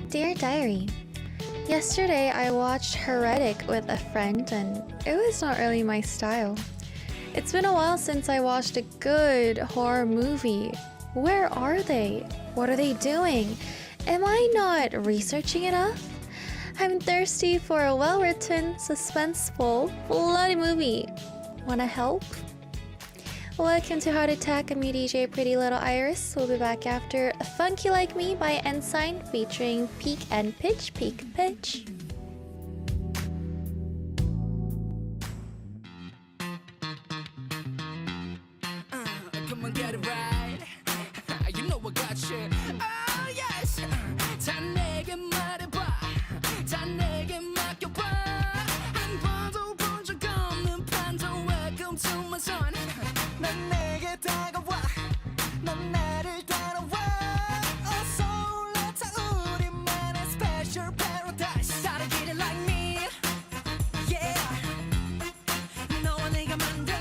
Dear Diary, yesterday I watched Heretic with a friend and it was not really my style. It's been a while since I watched a good horror movie. Where are they? What are they doing? Am I not researching enough? I'm thirsty for a well-written, suspenseful, bloody movie. Wanna help? Welcome to Heart Attack. I'm your DJ Pretty Little Iris. We'll be back after Funky Like Me by Ensign featuring Peak and Pitch, Peak Pitch. Come on, get it right. You know I got you. Oh yes. 다 내게 말해봐. 다 내게 맡겨봐. 한 번도 본 적 없는 판도 welcome to my zone. 난 내게 다가와. 난 나를 따라와. 어서 올라타 우리만의 special paradise. 따라기를 like me. Yeah. 너와 내가 만들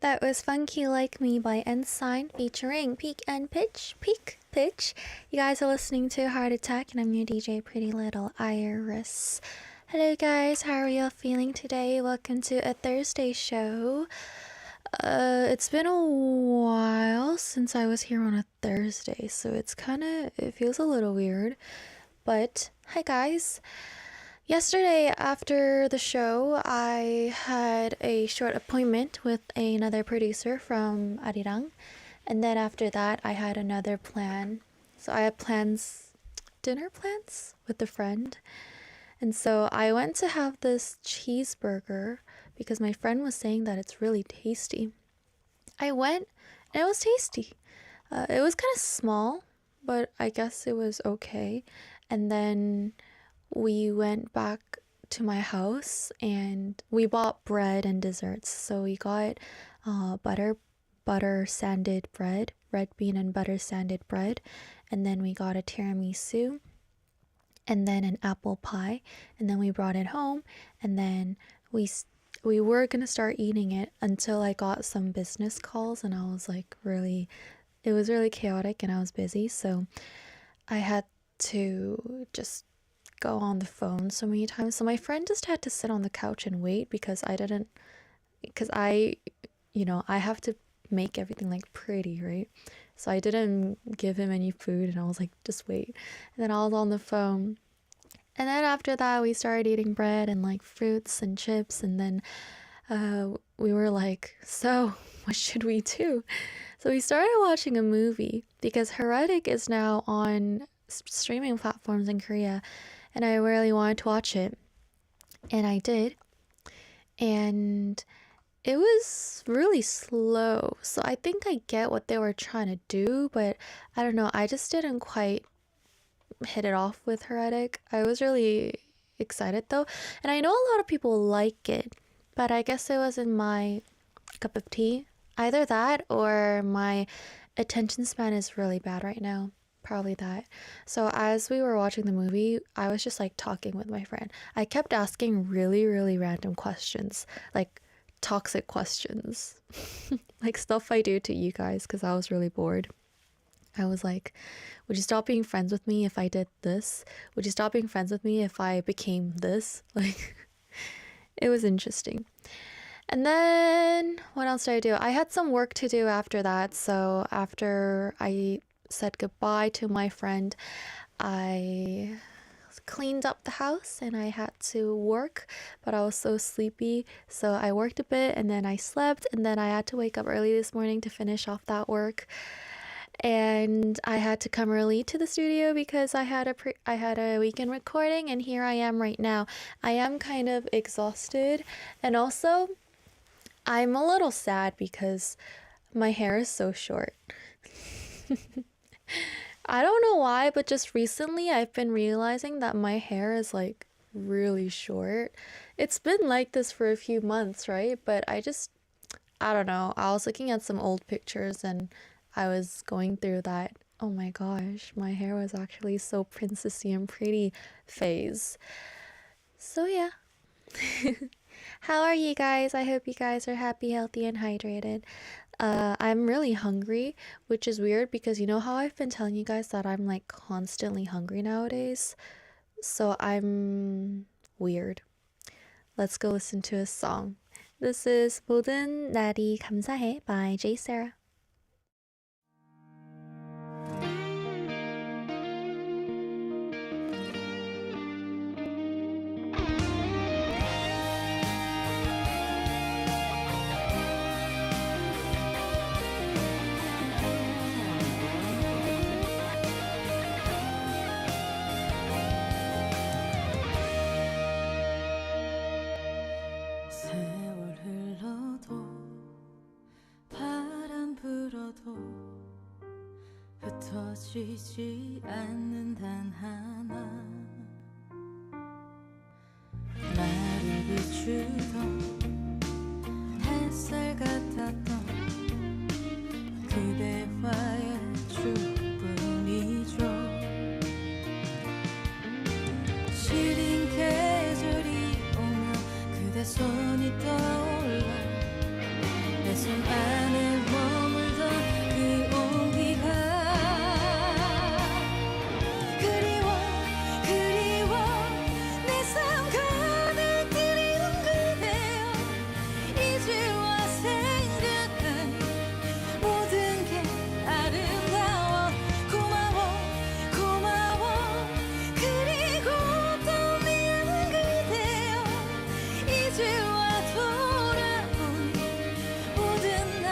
That was Funky Like Me by Ensign featuring Peak and Pitch, Peak Pitch. You guys are listening to Heart Attack and I'm your DJ Pretty Little Iris. Hello guys, how are y'all feeling today? Welcome to a Thursday show. It's been a while since I was here on a Thursday, so it feels a little weird. But hi guys. Yesterday after the show, I had a short appointment with another producer from Arirang. And then after that, I had another plan. So I had dinner plans with a friend. And so I went to have this cheeseburger because my friend was saying that it's really tasty. I went and it was tasty. It was kind of small, but I guess it was okay. And then we went back to my house and we bought bread and desserts. So we got butter sanded bread, red bean and butter sanded bread, and then we got a tiramisu and then an apple pie, and then we brought it home, and then we were gonna start eating it until I got some business calls, and I was like it was really chaotic and I was busy, so I had to just go on the phone so many times. So my friend just had to sit on the couch and wait because I have to make everything like pretty, right? So I didn't give him any food and I was like, just wait. And then I was on the phone. And then after that, we started eating bread and like fruits and chips. And then we were like, so what should we do? So we started watching a movie because Heretic is now on streaming platforms in Korea. And I really wanted to watch it. And I did. And it was really slow. So I think I get what they were trying to do, but I don't know. I just didn't quite hit it off with Heretic. I was really excited though. And I know a lot of people like it, but I guess it wasn't my cup of tea. Either that or my attention span is really bad right now. Probably that. So as we were watching the movie, I was just like talking with my friend. I kept asking really, really random questions, like toxic questions, like stuff I do to you guys because I was really bored. I was like, would you stop being friends with me if I did this? Would you stop being friends with me if I became this? Like, it was interesting. And then what else did I do? I had some work to do after that. So after I said goodbye to my friend, I cleaned up the house and I had to work, but I was so sleepy. So I worked a bit and then I slept and then I had to wake up early this morning to finish off that work. And I had to come early to the studio because I had a weekend recording, and here I am right now. I am kind of exhausted, and also I'm a little sad because my hair is so short. I don't know why, but just recently I've been realizing that my hair is like really short. It's been like this for a few months, right? But I don't know. I was looking at some old pictures and I was going through that. Oh my gosh, my hair was actually so princessy and pretty phase. So yeah. How are you guys? I hope you guys are happy, healthy, and hydrated. I'm really hungry, which is weird because you know how I've been telling you guys that I'm like constantly hungry nowadays? So I'm weird. Let's go listen to a song. This is 모든 날이 감사해 by J. Sarah. 세월 흘러도 바람 불어도 흩어지지 않는 단 하나 나를 비추던 햇살 같았던 그대와의 축분이죠 시린 계절이 오면 그대 손이 떠올라 내 손 안에 머물던 그 온기가 그리워 그리워 내 삶 가득 그리운 그대여 이제와 생각한 모든 게 아름다워 고마워 고마워 그리고 또 미안한 그대여 이제와 돌아온 모든 날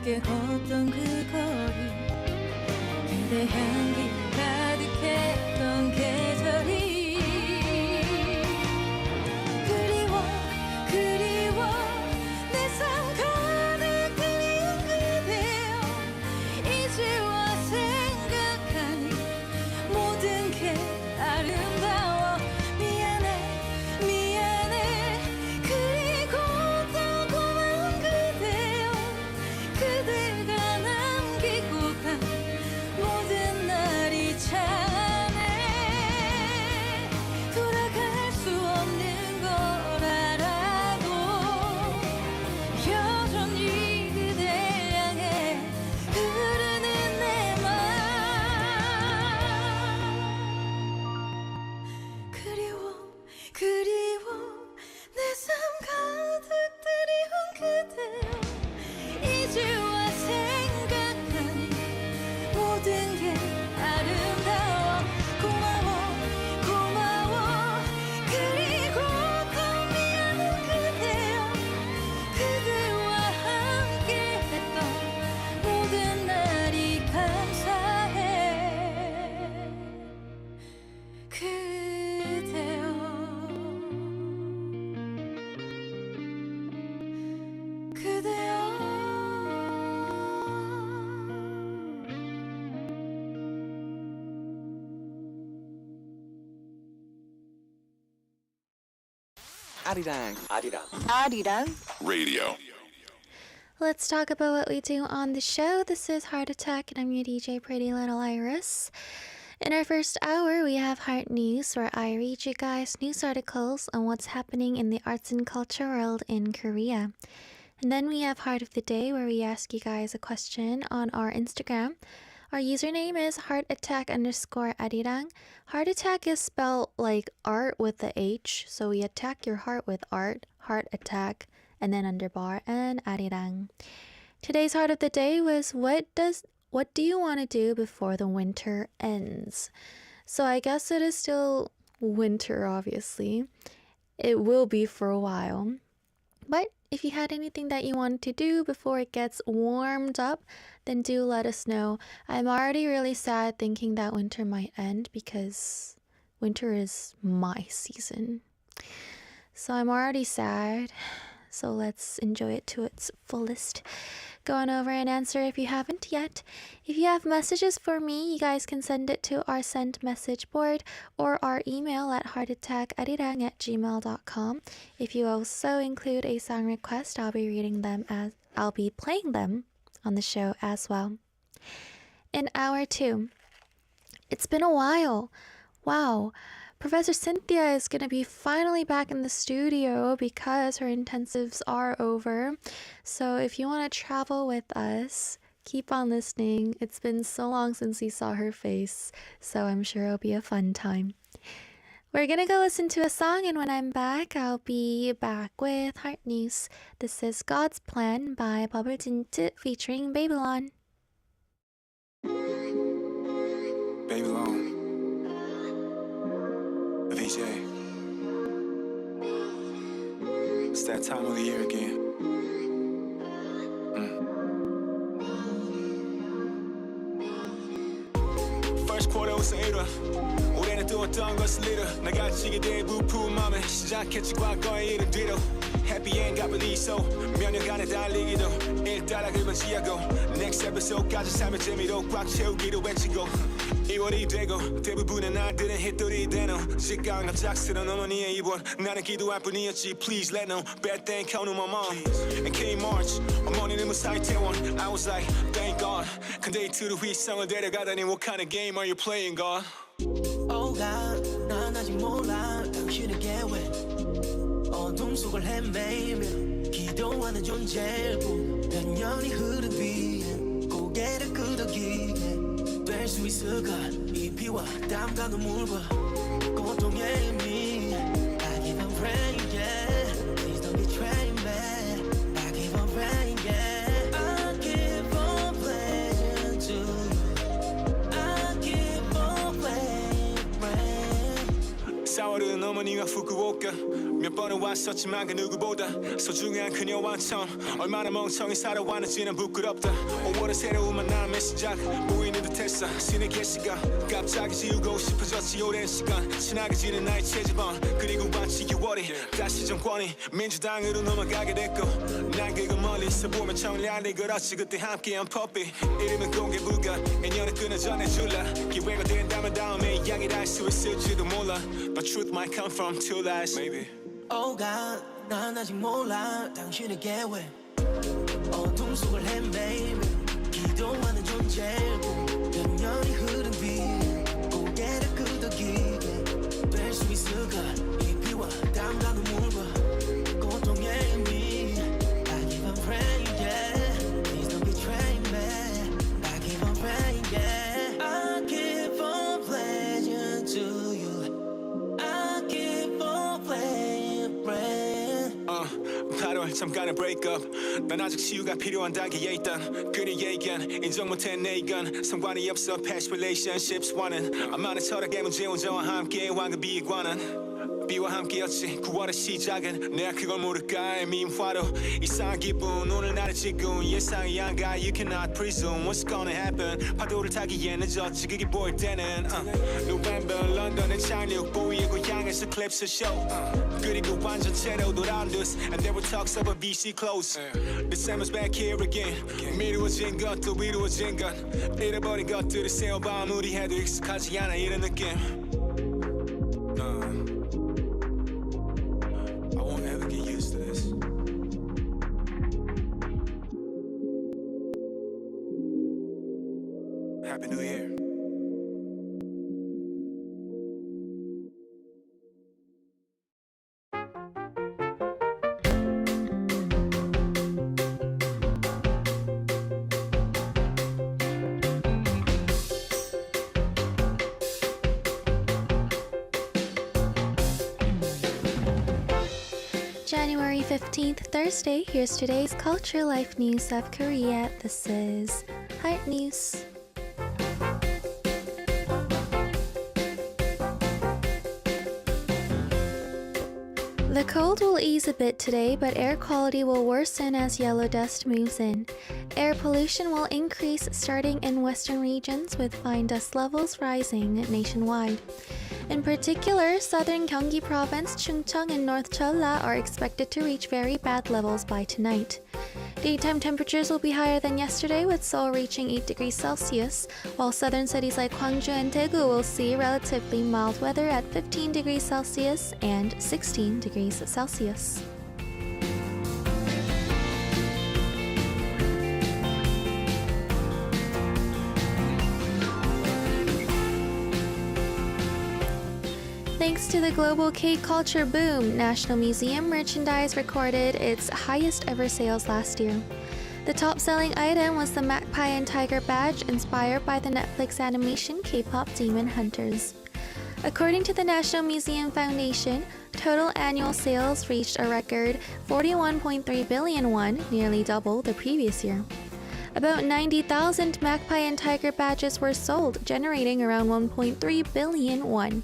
함께 걷던 그 거리 그대 향기 가득했던 계절이 그리워 그리워 내 삶 가득 그리운 그대여 이제와 생각하니 모든 게 아름다워 미안해 미안해 그리고 또 고마운 그대여 그대가 남기고 간 모든 날이 차네 돌아갈 수 없는 걸 알아도 여전히 그댈 향해 흐르는 내맘 그리워 그리워 내 삶 가득 드리운 그대여 이제와 생각하니 모든 게 아름다워 고마워 고마워 그리고 또 미안한 그대여 그대와 함께 했던 모든 날이 감사해 그대여 Arirang. Radio. Let's talk about what we do on the show. This is Heart Attack, and I'm your DJ, Pretty Little Iris. In our first hour, we have Heart News, where I read you guys news articles on what's happening in the arts and culture world in Korea. And then we have Heart of the Day, where we ask you guys a question on our Instagram. Our username is heartattack_arirang. Heart attack is spelled like art with the H, so we attack your heart with art, heart attack, and then underbar and arirang. Today's Heart of the Day was what do you want to do before the winter ends? So I guess it is still winter, obviously. It will be for a while. But if you had anything that you wanted to do before it gets warmed up, then do let us know. I'm already really sad thinking that winter might end because winter is my season. So I'm already sad. So let's enjoy it to its fullest. Go on over and answer if you haven't yet. If you have messages for me, you guys can send it to our send message board or our email at heartattackarirang@gmail.com. If you also include a song request, I'll be playing them on the show as well. In hour 2, it's been a while. Wow. Professor Cynthia is going to be finally back in the studio because her intensives are over. So if you want to travel with us, keep on listening. It's been so long since we saw her face, so I'm sure it'll be a fun time. We're going to go listen to a song, and when I'm back, I'll be back with Heart News. This is God's Plan by Bubble Tint featuring Babylon. Babylon. VJ. It's that time of the year again. First quarter 우승 1화 올해는 또 어떤 것을 잃어 나가 지게 될 부푼 맘에 시작했지 과거의 일은 뒤로 Happy end got released so 몇 년간의 달리기도 일따라 긁어지하고 Next episode까지 삶의 재미로 꽉 채우기로 외치고 2월이 되고 대부분의 날들은 햇돌이 되노 시간 갑작스런 어머니의 입원 나는 기도할 뿐이었지 Please let no bad thing come to my mom And came March 어머니는 무사히 퇴원 I was like thank God 근데 이틀 후 이성을 데려가다니 What kind of game are you playing God? Oh God 난 아직 몰라 당신의 계획 어둠 속을 헤매며 기도하는 존재고 몇 년이 흐른 뒤에 고개를 끄덕이게 될 수 있을까 이 피와 땀과 눈물과 고통의 의미 I keep on praying yeah Please don't betray me I keep on praying yeah I keep on praying to you I keep on praying 4월은 어머니와 후쿠오카 몇 번은 왔었지만 그 누구보다 소중한 그녀와 처음 얼마나 멍청히 살아왔는지는 부끄럽다 5월의 새로운 만남의 시작 보이는 듯했어 신의 계시가 갑자기 지우고 싶어졌지 오랜 시간 친하게 지낸 나의 체지방 그리고 마치 6월이 다시 정권이 민주당으로 넘어가게 됐고 난 그거 멀리서 보며 청량리 걸었지 그때 함께한 퍼피 이름은 공개 불가 인연의 끈을 전해줄라 기회가 된다면 다음에 이야기를 할 수 있을지도 몰라 But truth might come from two lies Maybe Oh God 난 아직 몰라 당신의 계획 어둠 속을 헤매며 기도하는 존재고 몇 년이 흐른 뒤에 고개를 끄덕이게 될 수 있을까 이 비와 땀과 눈물과 고통의 의미 I keep on praying yeah Please don't betray me I keep on praying yeah I keep on playing to you I keep on playing praying 8월 잠깐의 breakup 난 아직 치유가 필요한 단계에 있단 그리 얘기한 인정 못한 내건 상관이 없어 past relationships와는 아마는 철학의 문제 온저와 함께 황급이 관한 비와 함께였지 9월의 시작은 내가 그걸 모를까 애민화로 이상한 기분 오늘 나를 지금 예상이 안가 You cannot presume what's gonna happen 파도를 타기에 늦었지 그게 보일 때는 November 런던의 착륙 보이의 고향에서 클립스 쇼 그리고 완전체로 돌아온 듯 And there were talks of a BC close December's back here again 미루어진 것도 이루어진 것 잃어버린 것들을 세어봐 아무리 해도 익숙하지 않아 이런 느낌 I won't ever get used to this. Happy New Year. January 15th, Thursday. Here's today's culture life news of Korea. This is Heart News. The cold will ease a bit today, but air quality will worsen as yellow dust moves in. Air pollution will increase starting in western regions, with fine dust levels rising nationwide. In particular, southern Gyeonggi Province, Chungcheong, and North Jeolla are expected to reach very bad levels by tonight. Daytime temperatures will be higher than yesterday, with Seoul reaching 8 degrees Celsius, while southern cities like Gwangju and Daegu will see relatively mild weather at 15 degrees Celsius and 16 degrees Celsius. Thanks to the global K-culture boom, National Museum merchandise recorded its highest ever sales last year. The top-selling item was the Magpie and Tiger badge inspired by the Netflix animation K-pop Demon Hunters. According to the National Museum Foundation, total annual sales reached a record 41.3 billion won, nearly double the previous year. About 90,000 Magpie and Tiger badges were sold, generating around 1.3 billion won.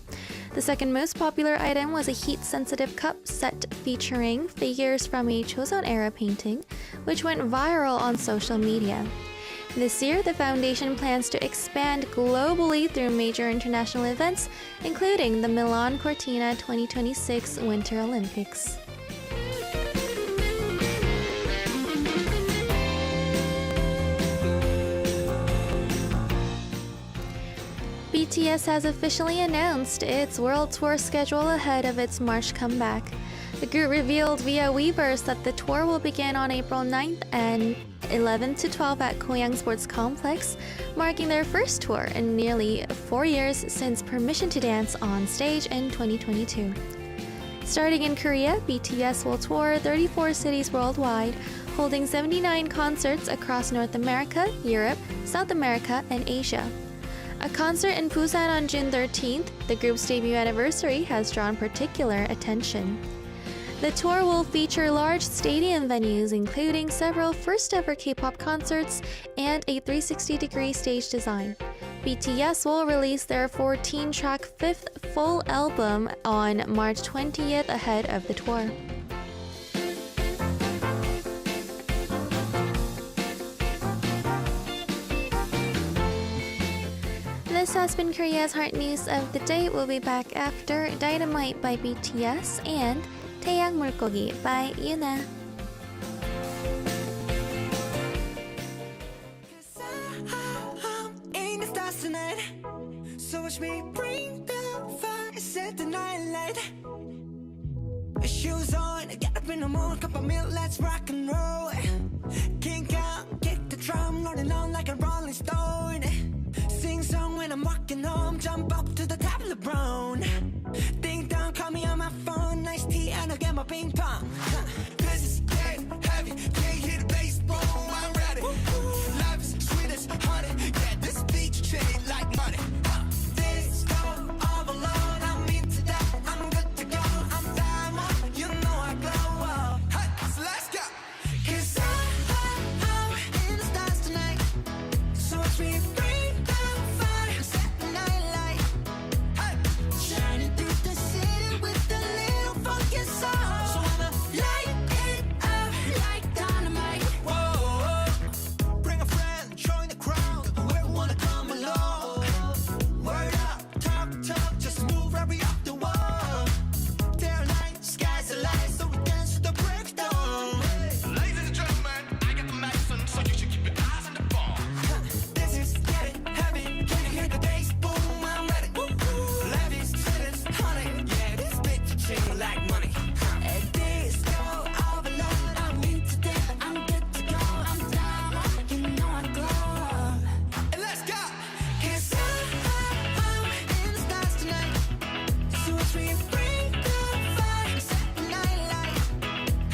The second most popular item was a heat-sensitive cup set featuring figures from a Joseon-era painting, which went viral on social media. This year, the foundation plans to expand globally through major international events, including the Milan Cortina 2026 Winter Olympics. BTS has officially announced its world tour schedule ahead of its March comeback. The group revealed via Weverse that the tour will begin on April 9th and 11th to 12th at Koyang Sports Complex, marking their first tour in nearly 4 years since Permission to Dance on stage in 2022. Starting in Korea, BTS will tour 34 cities worldwide, holding 79 concerts across North America, Europe, South America, and Asia. A concert in Busan on June 13th, the group's debut anniversary, has drawn particular attention. The tour will feature large stadium venues, including several first-ever K-pop concerts and a 360-degree stage design. BTS will release their 14-track fifth full album on March 20th ahead of the tour. This has been Korea's Heart News of the Day. We'll be back after Dynamite by BTS and 태양 물고기 by Yuna. In the stars tonight, so watch me bring the fire, set the night light. Shoes on, get up in the mood, cup of milk, let's rock and roll. Kink out, kick the drum, rolling on like a rolling stone. Sing song when I'm walking home, jump up to the top of the brown. Ding dong, call me on my phone, nice tea, and I'll get my ping pong. This is getting heavy, can't hear the bass, boom, I'm ready. Life is sweet as honey, yeah, this beach chain like money. This go all alone, I'm into that, I'm good to go, I'm diamond, you know I glow. Hey, so let's go. 'Cause I'm in the stars tonight, so watch me bring the fire, set the night light. Hey, shining through the city with a little funky soul. So I'ma light it up like dynamite. Whoa, bring a friend, join the crowd, whoever wanna come along. Word up, talk, just move right up the wall. There light, sky's the light, so we dance to the break of dawn. Ladies and gentlemen, I got the medicine, so you should keep your eyes on the ball. This is getting heavy, can you hear the bass? Boom, I'm ready. Life is sweet as honey, yeah, this bitch chain like money. This go all alone, I'm into that, I'm good to go, I'm down, you know I glow. And let's go. 'Cause I'm in the stars tonight, so watch me bring the fire, set the night light.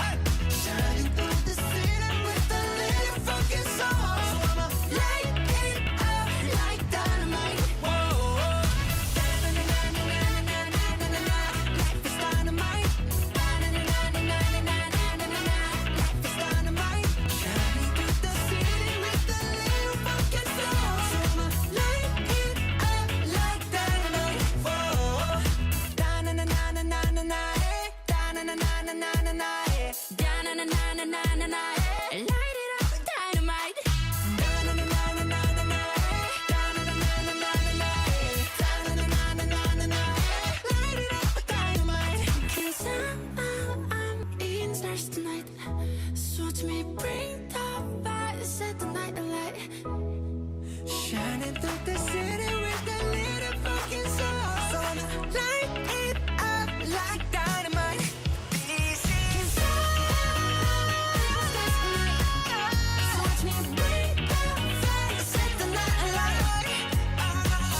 Hey, shining through the city with a little funky soul. So I'ma light it up like dynamite. Whoa, na-na-na-na-na-na-na-na-na-na. Life is dynamite. Na-na-na-na-na-na-na-na-na. Life is dynamite. Shining through the city with a little funky soul. So I'ma light it up like dynamite. Whoa, na-na-na-na-na-na-na. Da-na-na-na-na-na-na. Da-na-na-na-na-na-na. Light it up like dynamite. Da-na-na-na-na-na-na. Da-na-na-na-na-na-na. Da-na-na-na-na-na-na. Light it up like dynamite. 'Cause I'm in stars tonight, so watch me bring the fire, set the night alight. Shining through the city with a little fucking soul. So I'ma light it up like dynamite. 'Cause so watch me bring the fire, set the night alight.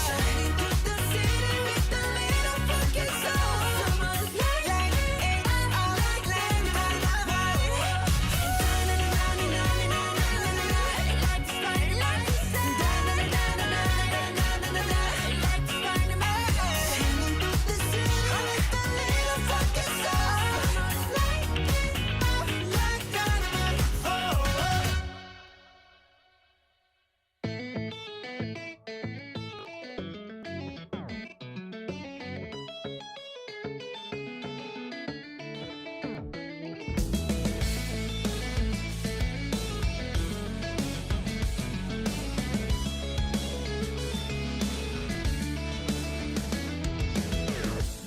Shining through the city with a little fucking soul. So I'ma light it up like dynamite.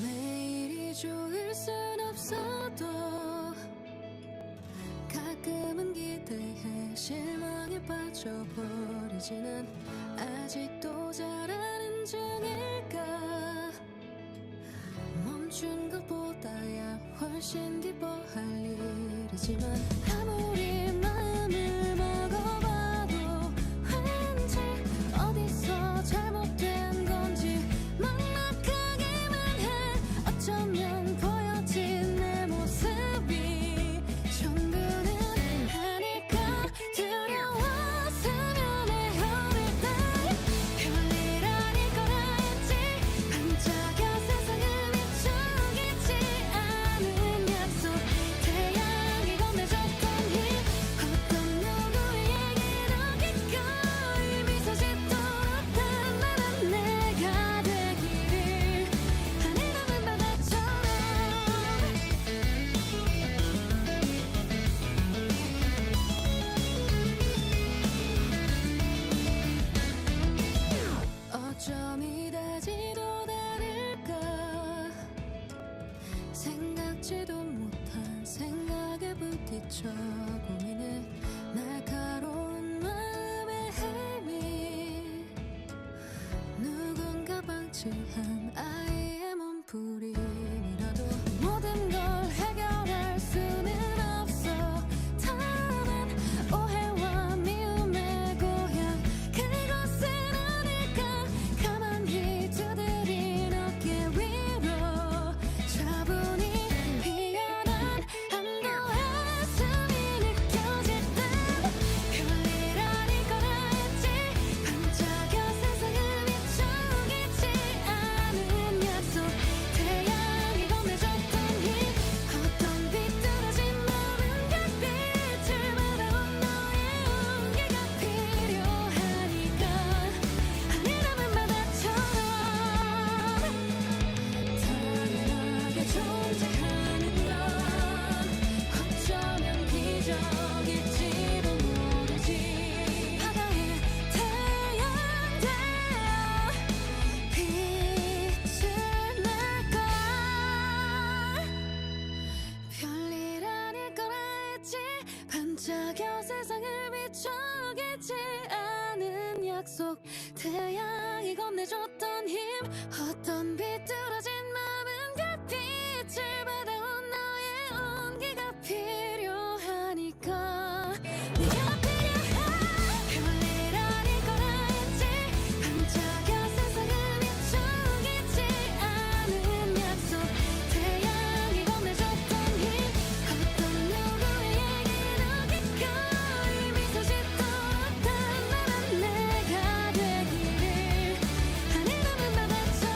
매일이 좋을 순 없어도 가끔은 기대해 실망에 빠져버리지는 아직도 잘하는 중일까. 멈춘 것보다야 훨씬 기뻐할 일이지만 아무리 마음을 먹어봐도 왠지 어디서 잘못된 건지 막막하기만 해. 어쩌면 보여진 내 모습이 전부는 아닐까. 두려웠으면 내 어릴 때 별일 아닐 거라 했지. 반짝여 세상을 비추겠지 않은 약속. 태양이 건네줬던 힘 어떤 뒤쳐 고민해 날카로운 마음의 힘이 누군가 방치한 아이의 몸부림이라도 모든 걸 해결할 수는 없어 다만 오해와 미움의 고향 그곳은 어딜까 가만히 두드린 어깨 위로 차분히 피어난 한도의 숨이 느껴질 땐 별일 아닐 거라 했지 반짝여 세상을 비추겠지 않은 약속 태양이 건네줬던 힘 어떤 비뚤어진 마음은 별빛을 받아온 너의 온기가 필요하니까 하늘하늘 바다처럼 당연하게 존재하는 건 어쩌면 기적일지도 모르지 바다에 태양 되어 빛을 낼걸 별일 아닐 거라 했지 반짝여 세상을 비춰겠지 않은 약속 태양이 건네줬던 힘 어떤 비뚤어진 마음은 별빛을 받아온 너의 온기가 필요하니까 네가 필요해 별일 아닐 거라 했지 반짝여 세상을 비추겠지 않은 약속 태양이 건네줬던 힘 어떤 누구에게도 기꺼이 미소 짓도록 단단한 내가 되기를 하늘하늘 바다처럼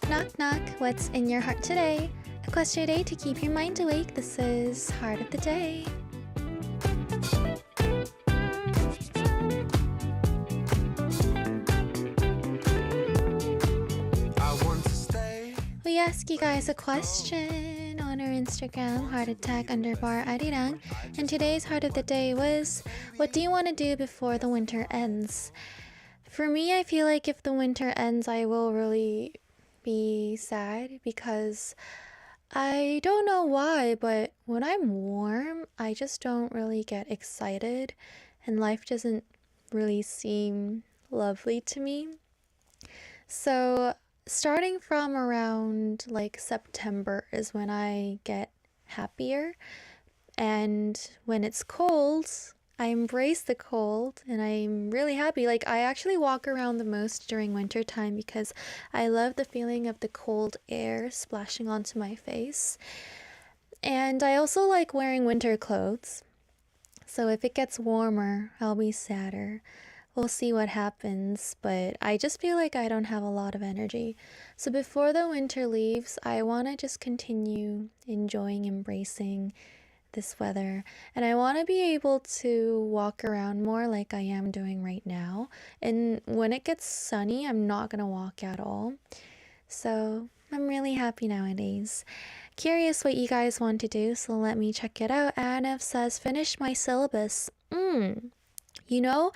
Knock knock, what's in your heart today? A question a day to keep your mind awake. This is Heart of the Day. I want to stay. We ask you guys a question on our Instagram, _Arirang, and today's Heart of the Day was, what do you want to do before the winter ends? For me, I feel like if the winter ends, I will really be sad because I don't know why, but when I'm warm, I just don't really get excited and life doesn't really seem lovely to me. So, starting from around like September is when I get happier, and when it's cold, I embrace the cold and I'm really happy. Like, I actually walk around the most during winter time because I love the feeling of the cold air splashing onto my face. And I also like wearing winter clothes. So if it gets warmer, I'll be sadder. We'll see what happens, but I just feel like I don't have a lot of energy. So before the winter leaves, I want to just continue enjoying, embracing this weather, and I want to be able to walk around more like I am doing right now. And when it gets sunny, I'm not going to walk at all. So I'm really happy nowadays. Curious what you guys want to do, so let me check it out. Anif says, finish my syllabus. You know,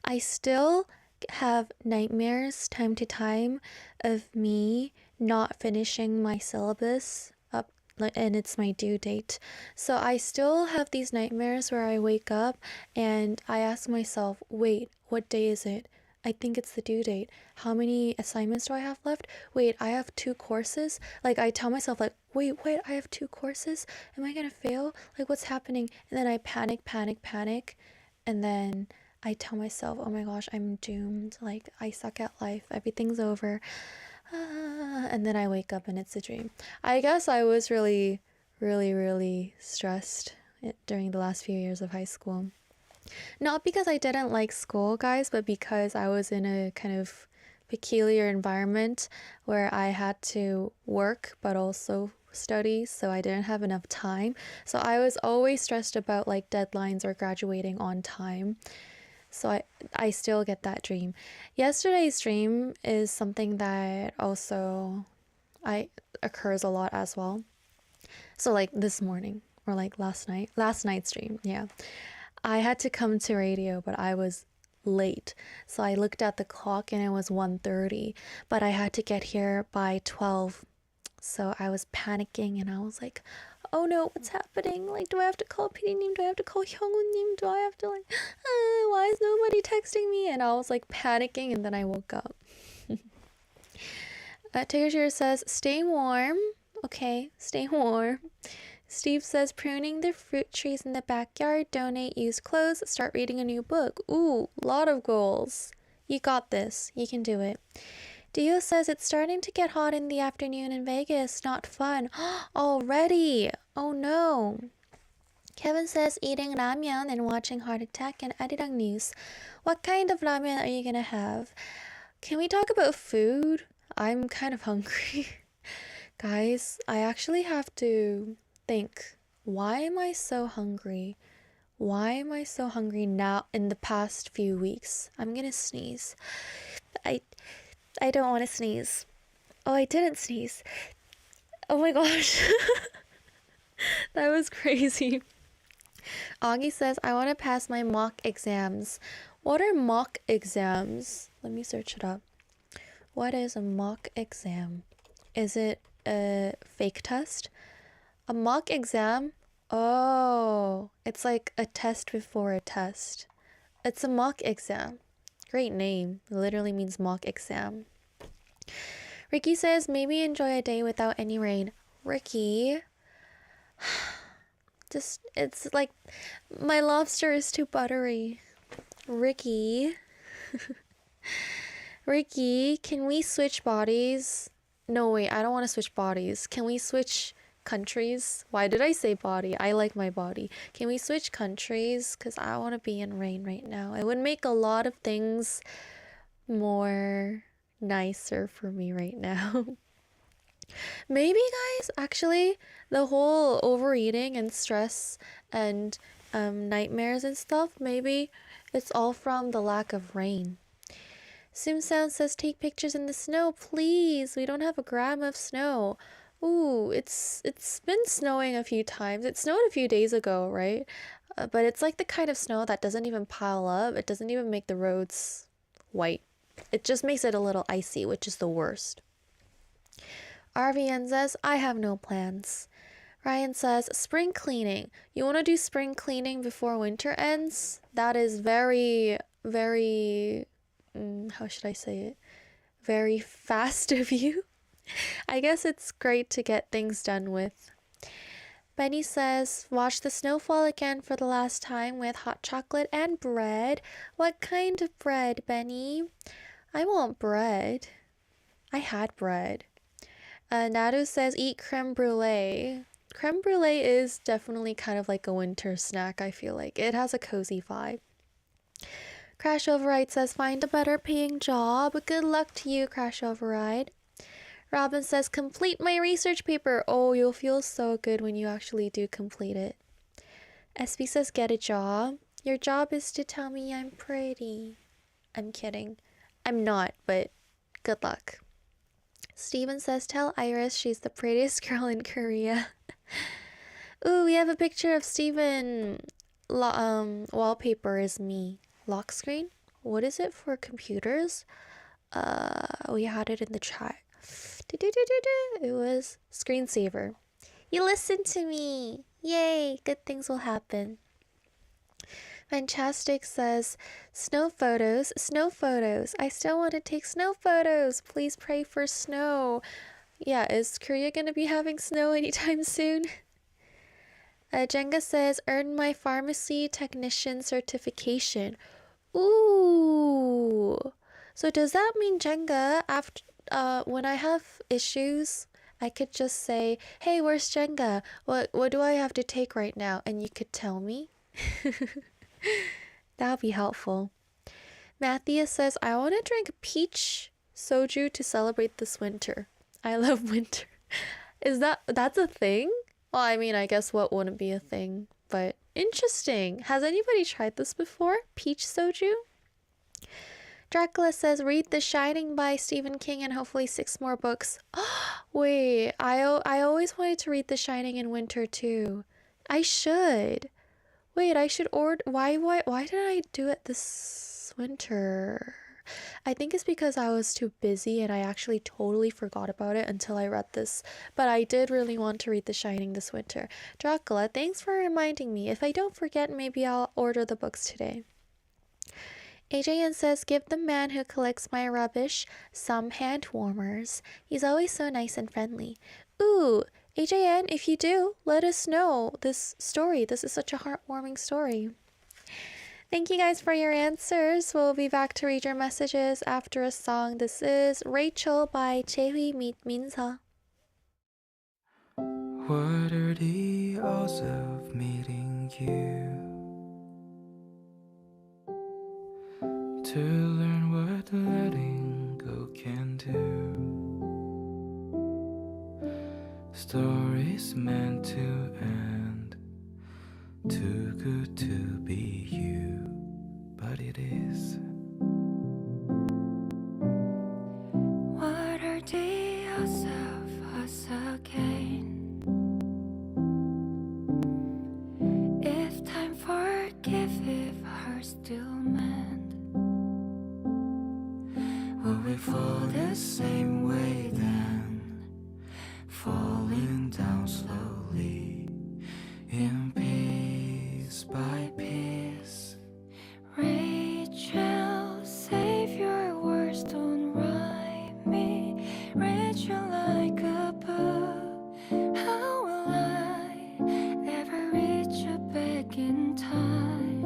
I still have nightmares time to time of me not finishing my syllabus up, and it's my due date. So I still have these nightmares where I wake up and I ask myself, wait, what day is it? I think it's the due date. How many assignments do I have left? Wait, I have 2 courses? Like, I tell myself, like, wait, I have 2 courses? Am I gonna fail? Like, what's happening? And then I panic. And then I tell myself, oh my gosh, I'm doomed. Like, I suck at life. Everything's over. And then I wake up and it's a dream. I guess I was really stressed during the last few years of high school. Not because I didn't like school, guys, but because I was in a kind of peculiar environment where I had to work but also study, so I didn't have enough time. So I was always stressed about like deadlines or graduating on time. So I still get that dream. Yesterday's dream is something that also I occurs a lot as well. So like this morning or like last night's stream, yeah. I had to come to radio, but I was late. So I looked at the clock and it was 1:30, but I had to get here by 12. So I was panicking and I was like, oh no, what's happening? Like, do I have to call PD님? Do I have to call Hyungwoo-님? Do I have to like, why is nobody texting me? And I was like panicking and then I woke up. Tigger says, stay warm. Okay, stay warm. Steve says, pruning the fruit trees in the backyard, donate used clothes, start reading a new book. Ooh, lot of goals. You got this. You can do it. Dio says, it's starting to get hot in the afternoon in Vegas. Not fun. Already. Oh no. Kevin says, eating ramen and watching Heart Attack and Arirang news. What kind of ramen are you gonna have? Can we talk about food? I'm kind of hungry. Guys, I actually have to think, why am I so hungry? Why am I so hungry now in the past few weeks? I'm gonna sneeze. I don't want to sneeze. Oh, I didn't sneeze. Oh my gosh. That was crazy. Augie says, I want to pass my mock exams. What are mock exams? Let me search it up. What is a mock exam? Is it a fake test? A mock exam? Oh, it's like a test before a test. It's a mock exam. Great name. It literally means mock exam. Ricky says, maybe enjoy a day without any rain. Ricky, just, it's like, my lobster is too buttery. Ricky. Ricky, can we switch bodies? No, wait, I don't want to switch bodies. Can we switch countries? Why did I say body? I like my body. Can we switch countries? Because I want to be in rain right now. It would make a lot of things more nicer for me right now. Maybe, guys, actually, the whole overeating and stress and nightmares and stuff, maybe it's all from the lack of rain. Simsound says, take pictures in the snow, please. We don't have a gram of snow. Ooh, it's been snowing a few times. It snowed a few days ago, right? But it's like the kind of snow that doesn't even pile up. It doesn't even make the roads white. It just makes it a little icy, which is the worst. RVN says, I have no plans. Ryan says, spring cleaning. You want to do spring cleaning before winter ends? That is very, very, how should I say it? Very fast of you. I guess it's great to get things done with. Benny says, watch the snowfall again for the last time with hot chocolate and bread. What kind of bread, Benny? I want bread. I had bread. Nadu says, eat creme brulee. Creme brulee is definitely kind of like a winter snack, I feel like. It has a cozy vibe. Crash Override says, find a better paying job. Good luck to you, Crash Override. Robin says, complete my research paper. Oh, you'll feel so good when you actually do complete it. SB says, get a job. Your job is to tell me I'm pretty. I'm kidding. I'm not, but good luck. Steven says, tell Iris she's the prettiest girl in Korea. Ooh, we have a picture of Steven. Wallpaper is me. Lock screen? What is it for computers? We had it in the chat. It was screensaver. You listened to me. Yay, good things will happen. Fantastic says, snow photos, snow photos. I still want to take snow photos. Please pray for snow. Yeah, is Korea going to be having snow anytime soon? Jenga says, earn my pharmacy technician certification. Ooh. So does that mean, Jenga, after when I have issues, I could just say, hey, where's Jenga? What do I have to take right now? And you could tell me. That would be helpful. Matthias says, I want to drink peach soju to celebrate this winter. I love winter. That's a thing? Well, I mean, I guess what wouldn't be a thing, but interesting. Has anybody tried this before? Peach soju? Dracula says, read The Shining by Stephen King and hopefully 6 more books. Wait, I always wanted to read The Shining in winter too. I should. Wait, I should order. Why did I do it this winter? I think it's because I was too busy and I actually totally forgot about it until I read this. But I did really want to read The Shining this winter. Dracula, thanks for reminding me. If I don't forget, maybe I'll order the books today. AJN says, give the man who collects my rubbish some hand warmers. He's always so nice and friendly. Ooh, AJN, if you do, let us know this story. This is such a heartwarming story. Thank you guys for your answers. We'll be back to read your messages after a song. This is Rachel by Jaehui meet Minse. What are the odds of meeting you? To learn what letting go can do. Stories meant to end, too good to be you, but it is. What are the odds of us again? If time forgive, if hearts still mend, will we fall the same way then? Falling down slowly, in piece by piece. Rachel, save your words, don't write me. Rachel, like a book, how will I ever reach you back in time?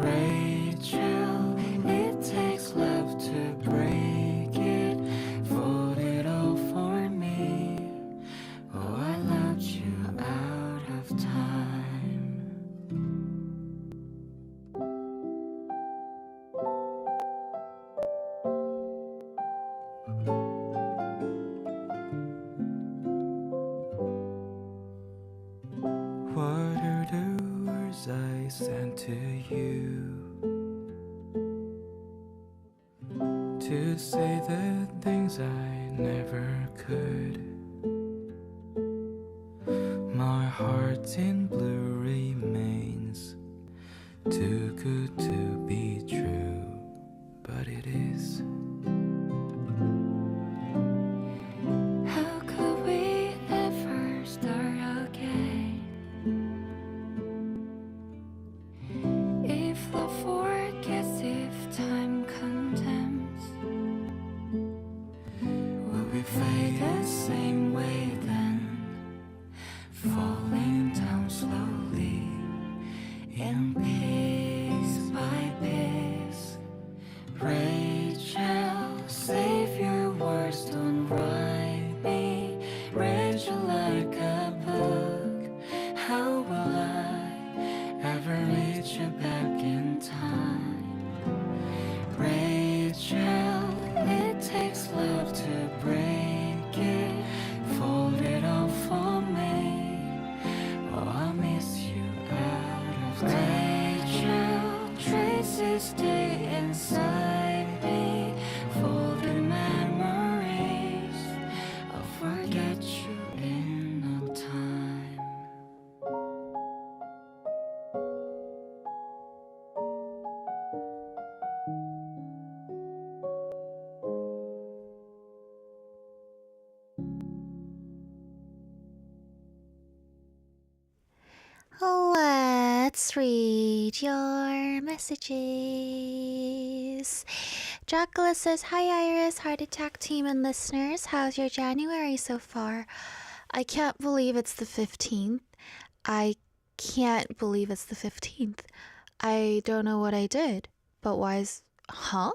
Rachel, it takes love to break it. Fold it all for me. Oh, I loved you out of time. What are the words I sent to you? To say the things I never could. My heart in blue remains too good to be true, but it is. How could we ever start again? If love forgets, if time condemns, will we fade the same way then? Falling down slowly, in piece by piece. Rachel, save your words, don't write me. Rachel, like a book, how will I ever reach you back in time? Rachel, it takes love to break it. Fold it all for me. Oh, I'll miss you out of time. Rachel, traces stay inside me. Folded memories, I'll forget you in no time. Let's read your messages. Dracula says, hi Iris, Heart Attack team and listeners. How's your January so far? I can't believe it's the 15th. I can't believe it's the 15th. I don't know what I did, but why is... Huh?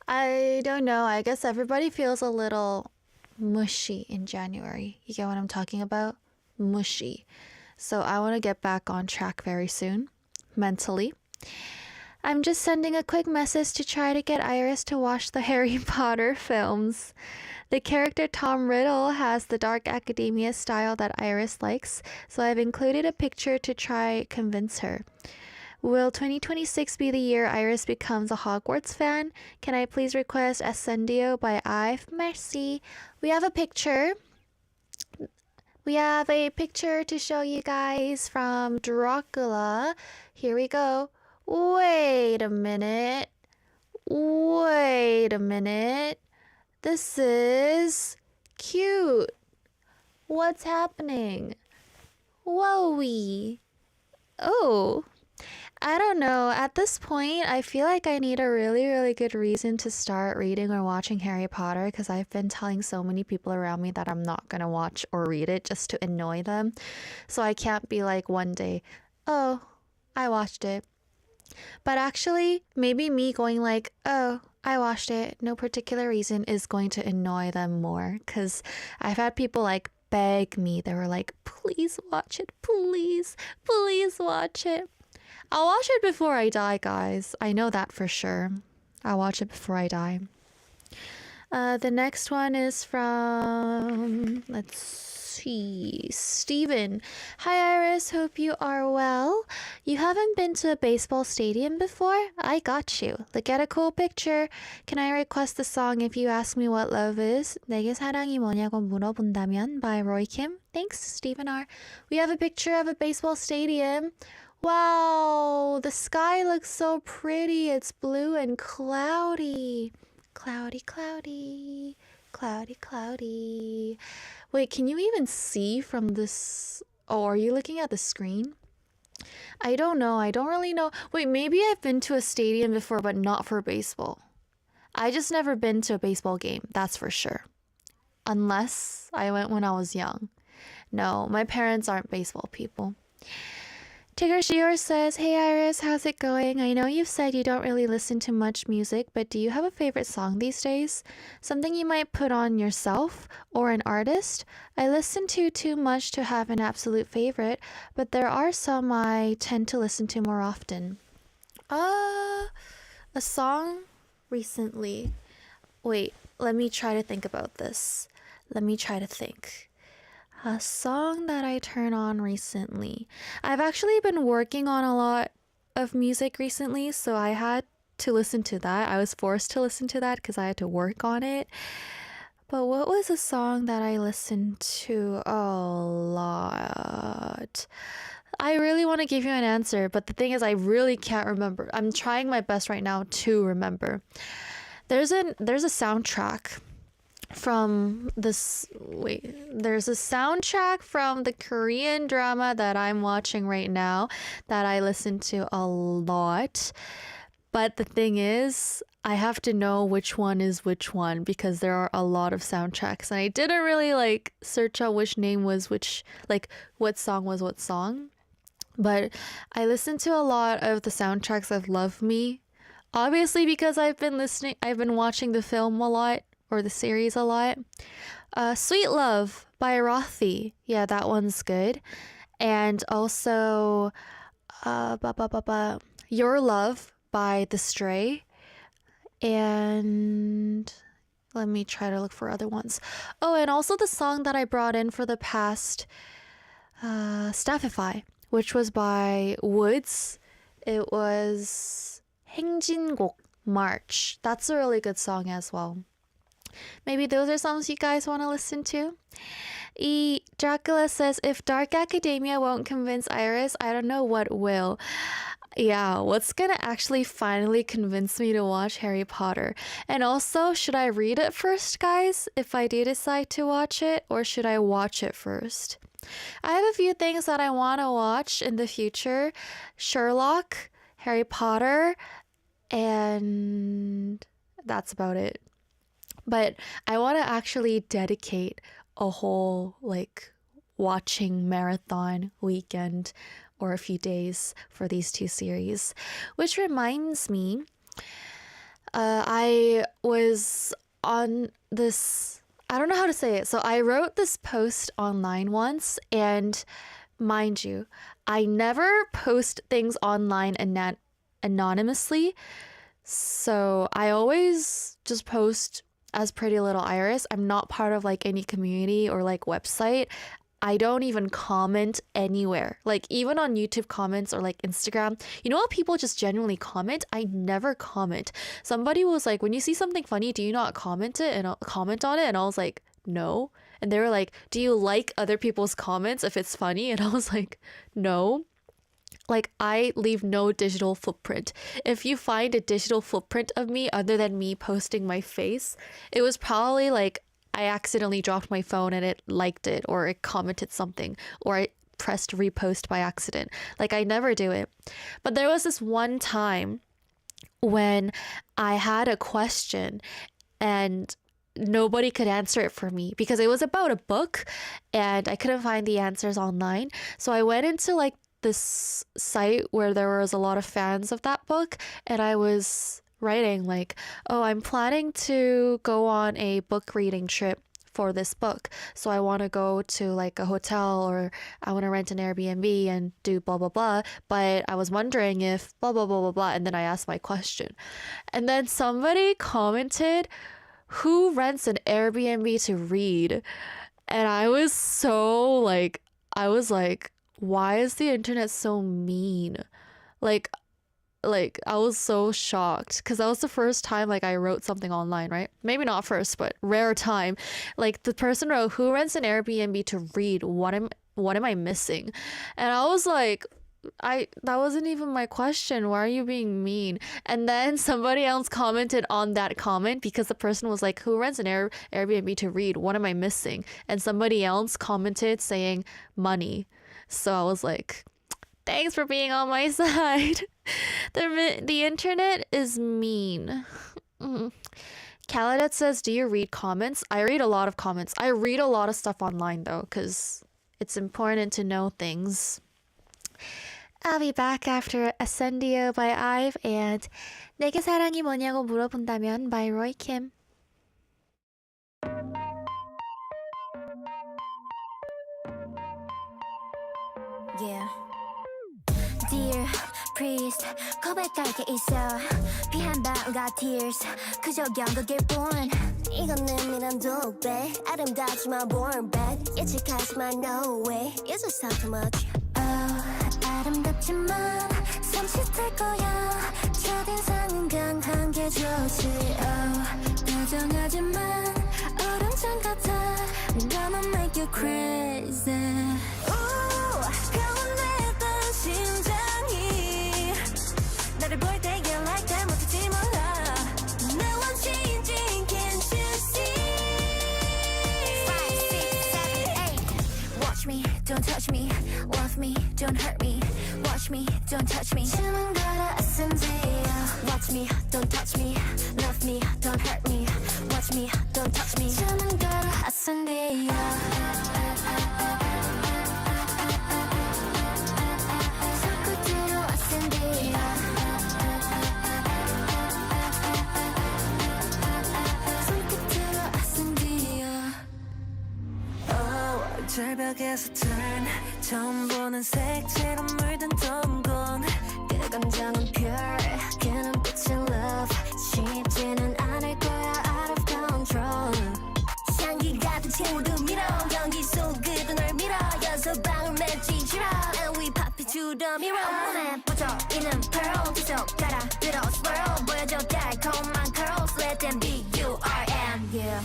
I don't know. I guess everybody feels a little mushy in January. You get what I'm talking about? Mushy. So I want to get back on track very soon, mentally. I'm just sending a quick message to try to get Iris to watch the Harry Potter films. The character Tom Riddle has the dark academia style that Iris likes, so I've included a picture to try convince her. Will 2026 be the year Iris becomes a Hogwarts fan? Can I please request Ascendio by Ive? Merci. We have a picture. We have a picture to show you guys from Dracula. Here we go. Wait a minute. Wait a minute. This is cute. What's happening? Whoa-wee. Oh, I don't know. At this point, I feel like I need a really, really good reason to start reading or watching Harry Potter because I've been telling so many people around me that I'm not going to watch or read it just to annoy them. So I can't be like one day, oh, I watched it. But actually, maybe me going like, oh, I watched it, no particular reason, is going to annoy them more because I've had people like beg me. They were like, please watch it, please, please watch it. I'll watch it before I die, guys. I know that for sure. I'll watch it before I die. The next one is from, let's see, Steven. Hi, Iris. Hope you are well. You haven't been to a baseball stadium before? I got you. Look at a cool picture. Can I request the song If You Ask Me What Love Is? 내게 사랑이 뭐냐고 물어본다면 by Roy Kim. Thanks, Steven R. We have a picture of a baseball stadium. Wow, the sky looks so pretty. It's blue and cloudy. Cloudy, cloudy, cloudy, cloudy. Wait, can you even see from this? Oh, are you looking at the screen? I don't know. I don't really know. Wait, maybe I've been to a stadium before, but not for baseball. I just never been to a baseball game, that's for sure. Unless I went when I was young. No, my parents aren't baseball people. Tigger Shior says, hey Iris, how's it going? I know you've said you don't really listen to much music, but do you have a favorite song these days? Something you might put on yourself or an artist? I listen to too much to have an absolute favorite, but there are some I tend to listen to more often. A song recently. Wait, let me try to think about this. Let me try to think. A song that I turn on recently. I've actually been working on a lot of music recently, so I had to listen to that. I was forced to listen to that because I had to work on it. But what was a song that I listened to a lot? I really want to give you an answer, but the thing is I really can't remember. I'm trying my best right now to remember. There's a soundtrack from this there's a soundtrack from the Korean drama that I'm watching right now that I listen to a lot. But the thing is, I have to know which one is which one because there are a lot of soundtracks and I didn't really search out which name was which, what song was what song. But I listen to a lot of the soundtracks of Love Me. Obviously because I've been watching the film a lot. Or the series a lot. Sweet Love by Rothy. Yeah, that one's good. And also Your Love by The Stray. And let me try to look for other ones. Oh, and also the song that I brought in for the past Staffify, which was by Woods. It was 행진곡 March. That's a really good song as well. Maybe those are songs you guys want to listen to. Dracula says, if Dark Academia won't convince Iris, I don't know what will. Yeah, what's gonna actually finally convince me to watch Harry Potter? And also, should I read it first, guys, if I do decide to watch it, or should I watch it first? I have a few things that I want to watch in the future. Sherlock, Harry Potter, and that's about it. But I want to actually dedicate a whole watching marathon weekend or a few days for these two series. Which reminds me, I was on this, I don't know how to say it. So I wrote this post online once, and mind you, I never post things online anonymously. So I always just post as Pretty Little Iris. I'm not part of any community or website. I don't even comment anywhere. Like even on YouTube comments or like Instagram, you know how people just genuinely comment? I never comment. Somebody was like, when you see something funny, do you not comment it and comment on it? And I was like, no. And they were like, do you like other people's comments if it's funny? And I was like, no. Like I leave no digital footprint. If you find a digital footprint of me other than me posting my face, it was probably like I accidentally dropped my phone and it liked it or it commented something or I pressed repost by accident. Like I never do it. But there was this one time when I had a question and nobody could answer it for me because it was about a book and I couldn't find the answers online. So I went into like this site where there was a lot of fans of that book and I was writing like, oh, I'm planning to go on a book reading trip for this book. So I want to go to like a hotel or I want to rent an Airbnb and do blah, blah, blah. But I was wondering if blah, blah, blah, blah, blah. And then I asked my question. And then somebody commented, who rents an Airbnb to read? And I was so like, why is the internet so mean? Like I was so shocked because that was the first time like I wrote something online, right? Maybe not first, but rare time. Like the person wrote, who rents an Airbnb to read? What am I missing? And I was like, that wasn't even my question. Why are you being mean? And then somebody else commented on that comment because the person was like, who rents an Airbnb to read? What am I missing? And somebody else commented saying money. So I was like, thanks for being on my side. The internet is mean. Kaladet says, do you read comments? I read a lot of comments. I read a lot of stuff online though, because it's important to know things. I'll be back after Ascendio by IVE and 내게 사랑이 뭐냐고 물어본다면 by Roy Kim. Yeah. Dear priest, 고백할 게 있어. 피한 방울과 tears, 그저 연극일 뿐. 이건 미란 독배, 아름답지만 born bad. 예측하지만 no way, it's just not too much. Oh, 아름답지만 삼식될 거야. 첫인상은 강한 게 좋지. Oh, 다정하지만 얼음장 같아. Gonna make you crazy. 심장이 나를 볼 때 you like that 못하지 몰라 Now I'm changing, can't you see 5, 6, 7, 8 Watch me, don't touch me Love me, don't hurt me Watch me, don't touch me 주는 거라 SND야 Watch me, don't touch me Love me, don't hurt me Watch me, don't touch me 주는 거라 SND야 절벽에서 turn 처음 보는 색채로 물든 동공 그 감정은 pure 그 눈빛은 love 쉽지는 않을 거야 out of control 향기 같은 친구도 밀어 연기 속으로 널 밀어 연서방울 맺지 싫어 and we pop it to the mirror 몸에 뻗어있는 pearl 계속 갈아들어 swirl 보여줘 달콤한 curls let them be you are and yeah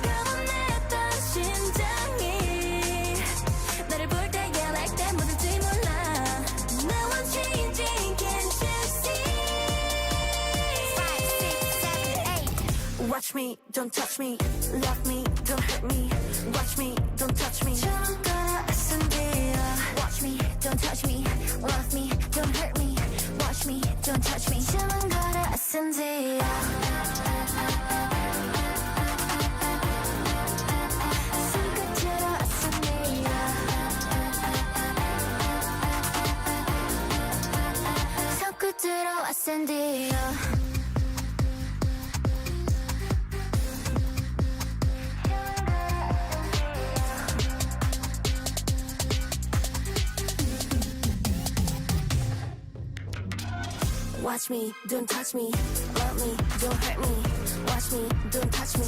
변했던 심장이 나를 볼 때 yeah like that 뭐든지 몰라 Now I'm changing can't you see 5, 6, 7, 8 Watch me don't touch me Love me don't hurt me Watch me don't touch me 주는 거라 SND야 Watch me don't touch me Love me don't hurt me Watch me don't touch me 주는 거라 SND야 들어왔는데요 Watch me, don't touch me Love me, don't hurt me Watch me, don't touch me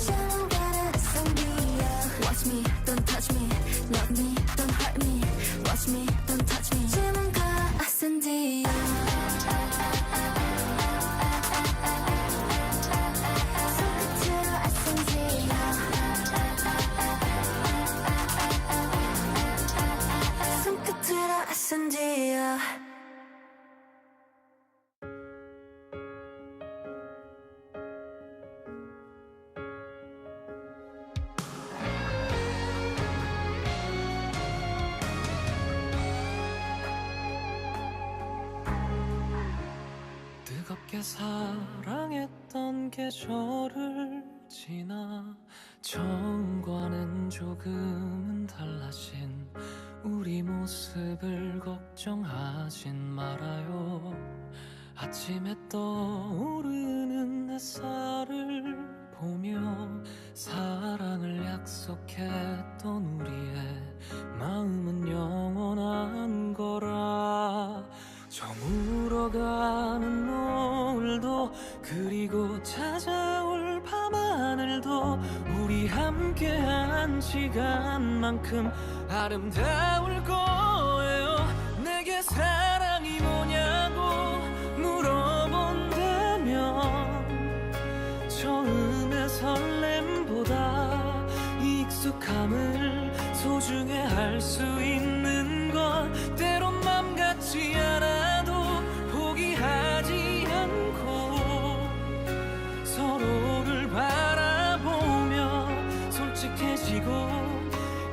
Watch me, don't touch me. Love me, don't hurt me. Watch me, don't touch me. 지문과 아센디야. 손끝으로 아센디야. 손끝으로 아센디야. 뜨겁게 사랑했던 계절을 지나 처음과는 조금은 달라진 우리 모습을 걱정하진 말아요. 아침에 떠오르는 햇살을 보며 사랑을 약속했던 우리의 마음은 영원한 거라. 저물어가는 노을도 그리고 찾아올 밤하늘도 우리 함께한 시간만큼 아름다울 거예요. 내게 사랑이 뭐냐고 물어본다면 처음의 설렘보다 익숙함을 소중해 할 수 있는 건 때론 맘 같지 않아도 포기하지 않고 서로를 바라보며 솔직해지고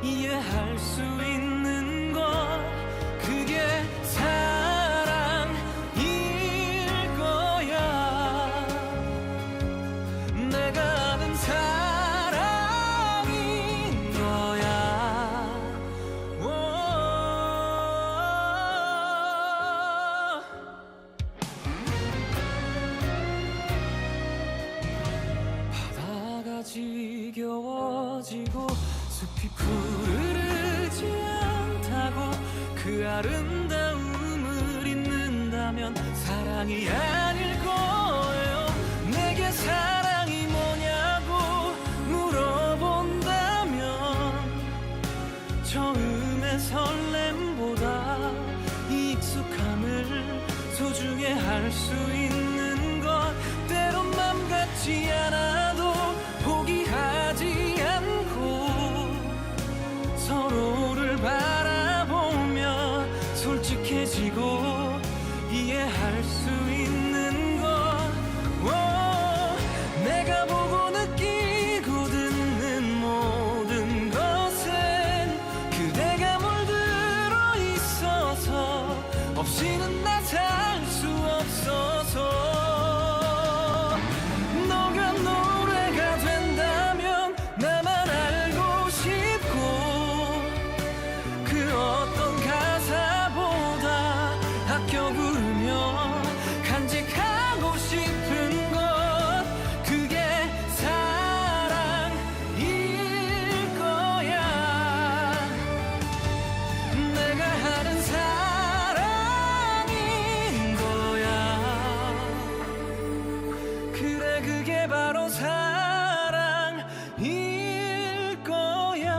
이해할 수 있는 건 그게 사랑일 거야. 내가 아는 사랑인 거야. 바다가 지겨워지고 숲이 푸르르지 않다고 그 아름다움을 잊는다면 사랑이 아닐 거예요. 내게 사랑이 뭐냐고 물어본다면 처음의 설렘보다 익숙함을 소중해 할 수 있는 것 때론 맘 같지 않아도 포기하지 않고 서로를 바라보며 솔직해지고 이해할 수 있는 것 내가 보고 느끼고 듣는 모든 것은 그대가 물들어 있어서 없이는 나 살 수 없어서 너가 노래가 된다면 나만 알고 싶고 그 어떤 가사보다 아껴 부르며 간직하고 싶은 것 그게 사랑일 거야. 내가 하는 사랑인 거야. 그래 그게 바로 사랑일 거야.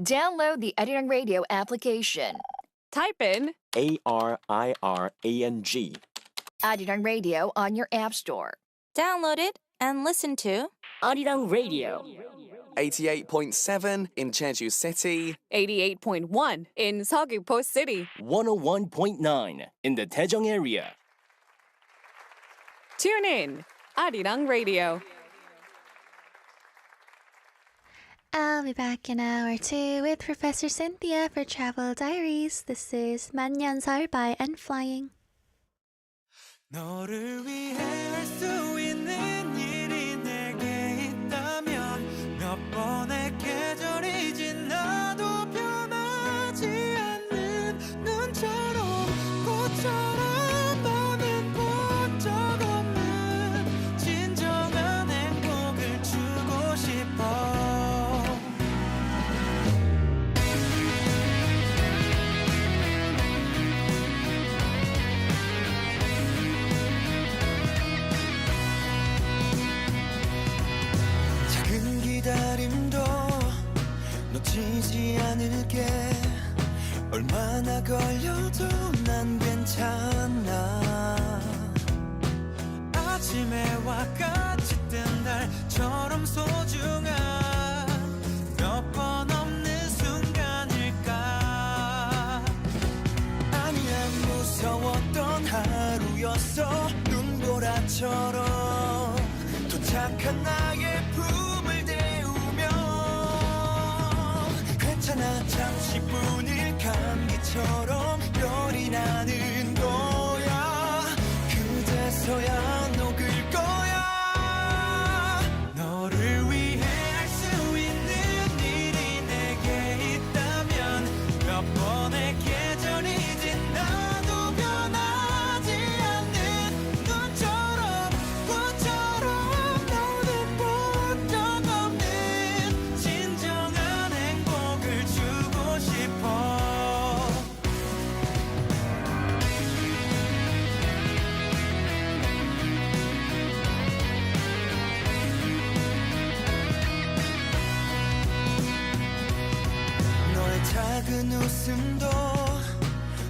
Download the Arirang Radio application. Type in ARIRANG. Arirang Radio on your app store. Download it and listen to Arirang Radio. 88.7 in Jeju City. 88.1 in Seogwipo City. 101.9 in the Daejeong area. Tune in. Arirang Radio. I'll be back in hour 2 with Professor Cynthia for Travel Diaries. This is 만년설 by And Flying. 너를 위해 할 수 있는 일이 내게 있다면 몇 번의 계절이 지나도 변하지 않는 눈처럼 꽃처럼 너는 본 적 없는 진정한 행복을 주고 싶어. 하나 걸려도 난 괜찮아. 아침에 와 같이 뜬 달처럼 소중한 몇 번 없는 순간일까. 아니야 무서웠던 하루였어. 눈보라처럼 도착한 나의 품을 데우며 괜찮아 잠시뿐일 감기처럼 열이 나는 거야. 그제서야 녹을 거야. 너를 위해 할 수 있는 일이 내게 있다면 몇 번의 계절이 지나도 변하지 않는 눈처럼 꽃처럼 너는 본 적 없는 진정한 행복을 주고 싶어. 너의 작은 웃음도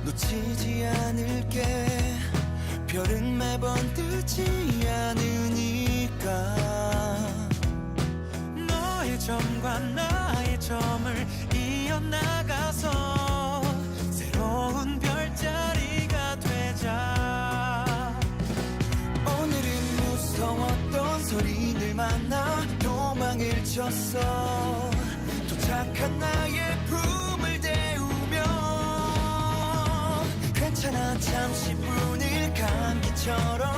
놓치지 않을게. 별은 매번 뜨지 않으니까. 너의 점과 나의 점을 이어나가서 새로운 별자리가 되자. 오늘은 무서웠던 소리를 만나 도망을 쳤어. 도착한 나의 품을 데우며 괜찮아 잠시뿐일 감기처럼